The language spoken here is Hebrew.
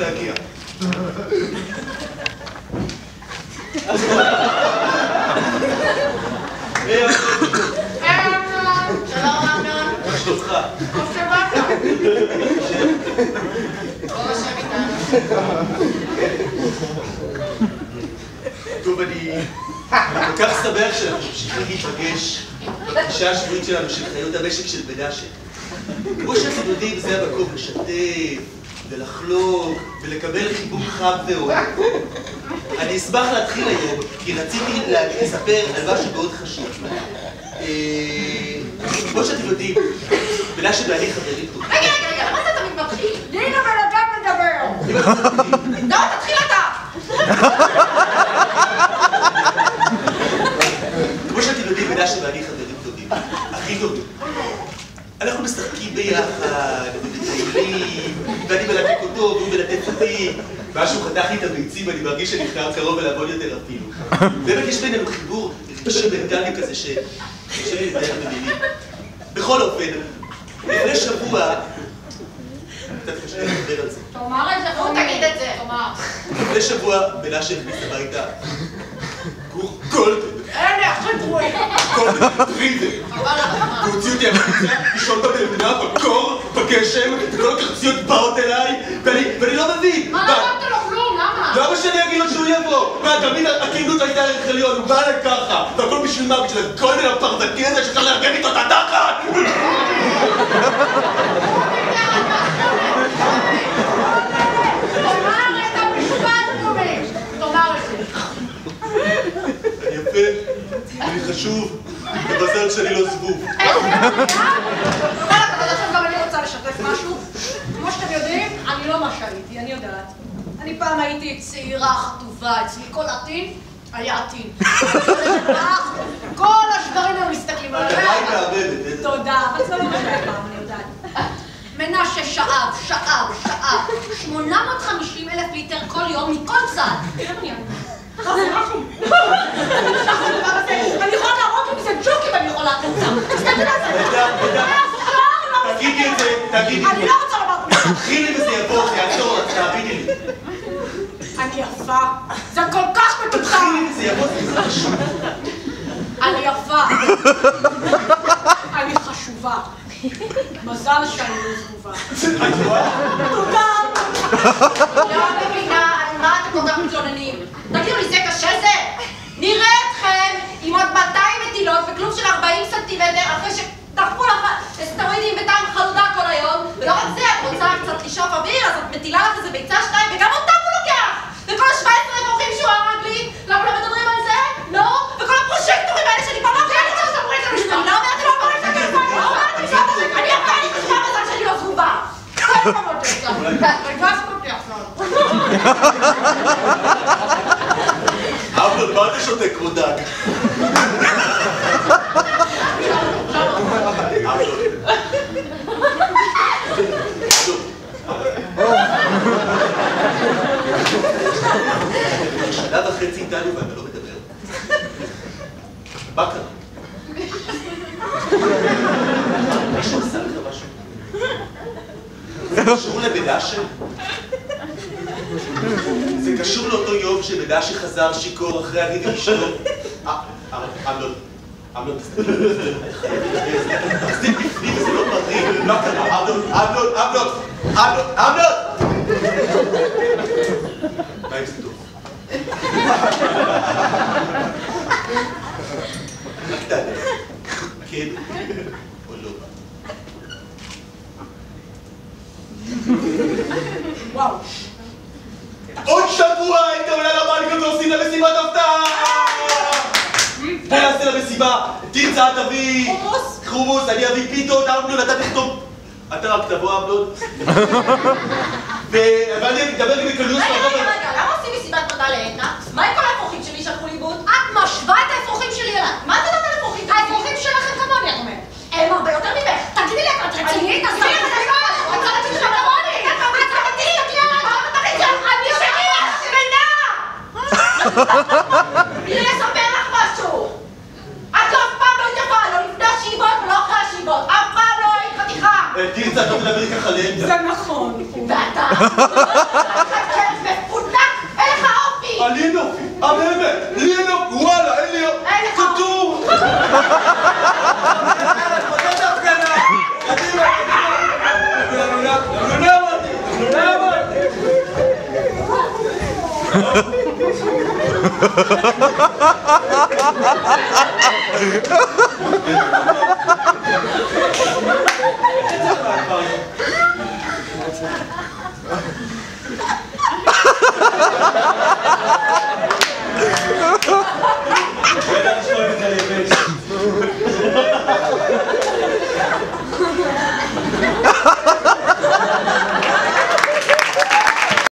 להגיע. שלום אמנון. מה שלומך? טוב שבאת. בוא נשב איתנו. טוב, אני כל כך שמח שאנחנו ממשיכים להיפגש בשעה השבועית שלנו של חיות המשק של מנשה. כמו שאתם יודעים, זה המקום לשתף ולחלוק ולקבל חיבוק חם ואוהב. אני אשמח להתחיל היום, כי רציתי לספר על משהו מאוד חשוב. כמו שאתם יודעים, מנשה ואני חברים טובים. רגע, למה אתה תמיד מתחיל? הנה בן אדם מדבר! לא, תתחיל אתה! כמו שאתם יודעים, מנשה ואני חברים טובים. הכי טובים. אנחנו משחקים ביחד, ומטיילים, ואני מלקק אותו, והוא מלטף אותי. ואז שהוא חתך לי את הביצים, אני מרגיש שאני נכנס קרוב אליו עוד יותר אפילו. באמת יש בינינו חיבור רגשי מנטלי כזה שקשה לי לדבר במילים. בכל אופן, לפני שבוע... קצת קשה לי לדבר על זה. תאמר את זה, בוא תגיד את זה. תאמר. לפני שבוע מנשה הכניס הביתה גור גולדן. אין איך שדרוי. גולדן פרידר. הוא הוציא אותי החוצה, לישון במדינה, בקור, בגשם, וכל הקרציות באות אליי, ואני לא מבין. מה לא אמרת לו כלום? למה? למה שאני אגיד לו שהוא יבוא? מה, תמיד הכנות הייתה ערך עליון, הוא בא אליי ככה, והכל בשביל מה? בשביל הגולדן הפרדתי הזה שאפשר לארגן איתו את התחת! תאמר את המשפט מומש. תאמר את זה. אני יפה, אני חשוב, ומזל שאני לא זבוב. גם אני רוצה לשתף משהו. כמו שאתם יודעים, אני לא מה שהייתי, אני יודעת. אני פעם הייתי צעירה חטובה, אצלי כל עתין היה עתין. כל השדרים היו מסתכלים עליי. אתה היית מאבדת. תודה, אבל זה לא מה שהיה פעם, אני יודעת. מנשה שאב 850,000 ליטר כל יום מכל צד. אני יכולה להראות לי מזה ג'וקים, אני יכולה תגידי את זה, תגידי את זה. אני לא רוצה לומר את זה. תתחילי וזה יבוא, זה יעצור, תעבידי לי. אני יפה. זה כל כך מתוקה. תתחילי וזה יבוא, זה חשוב. אני יפה. אני חשובה. מזל שאני לא זבובה. תודה. לא מבינה על מה אתם כל כך מתלוננים. תגידו לי, זה קשה זה? נראה אתכם עם עוד 200 מטילות וכלוב של 40 סנטימטר אחרי שדחפו לך סטרואידים בטעם חלודה כל היום. ולא רק זה, את רוצה קצת לשאוף אוויר, אז את מטילה לך איזה ביצה 2 וגם אותם הוא לוקח! וכל ה-17 אפרוחים שהוא הרג לי, למה לא מדברים על זה? לא? וכל הפרושקטורים האלה שאני פעם אוכלת את זה, אומרים את זה, אני לא אומרת, אני לא אומרת את זה, אני לא אומרת את זה, אני יפה, אני חשובה מזל שאני לא זבובה. כל פעם עוד יצא. רגזת אותי עכשיו. אמנון, מה אתה שותה כמו דג? שנה וחצי איתנו ואתה לא מדבר. מה קרה? מישהו עשה לך משהו? זה קשור למנשה? זה קשור לאותו יום שמנשה חזר שיכור אחרי הריב עם אשתו? אמנון, תסתכל בפנים וזה לא בריא. מה קרה? אמנון! מה אם זה טוב? רק תענה, כן או לא? וואו. עוד שבוע היית עולה לבנק ועושים לה מסיבת הפתעה! בוא נעשה לה מסיבה, תרצה תביא... חומוס, אני אביא פיתות, אמנון, אתה תכתוב... אתה רק תבוא, אמנון. ואני אדבר עם קלוס... רגע, למה עושים מסיבת פרדה לעדנה? מה עם כל האפרוחים שלי שהלכו לאיבוד? את משווה את האפרוחים שלי אליי. מה את יודעת על האפרוחים? האפרוחים שלכם כמוני, את אומרת. הם הרבה יותר ממך. תגידי לי, את רצינית? אז תגידי לי, את רצינית שלך כמוני. את רצינית, אני בלי לספר לך משהו. את לא אף פעם לא היית יפה, לא לפני השיבות ולא אחרי השיבות. אף פעם לא היית חתיכה. תרצה, אתה מדבר ככה לאמצע. זה נכון. ואתה? כלב מפונק, אין לך אופי! לי אין אופי, באמת, לי אין אופי, וואלה, אין לי אופי. אין לך אופי. כתוב! חוטאת הפגנה! קדימה, קדימה! לא אמרתי!